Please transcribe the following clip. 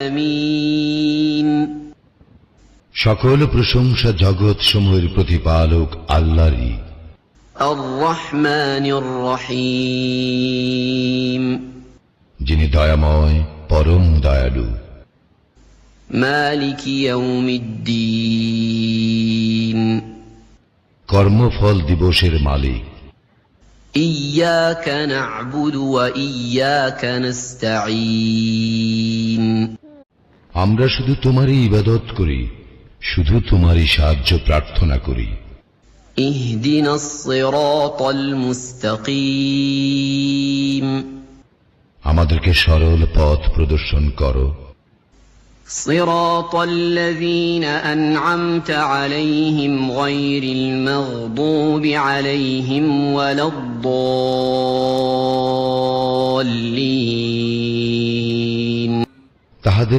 আমিন। সকল প্রশংসা জগৎ সমূহের প্রতিপালক আল্লাহরই। আর রহমানির রহিম, যিনি দয়াময় পরম দয়ালু। মালিকি ইয়াউমিদ্দিন, কর্মফল দিবসের মালিক। ইয়্যাকা না'বুদু ওয়া ইয়্যাকা নাস্তাঈন, আমরা শুধু তোমারই ইবাদত করি, শুধু তোমারই সাহায্য প্রার্থনা করি। ইহদিনাস সিরাতাল মুস্তাকিম, আমাদেরকে সরল পথ প্রদর্শন করো। সিরাতাল লাযীনা আন'আমতা আলাইহিম গায়রিল মাগদুবি আলাইহিম ওয়ালাদ-দাল্লিন। তাহাদের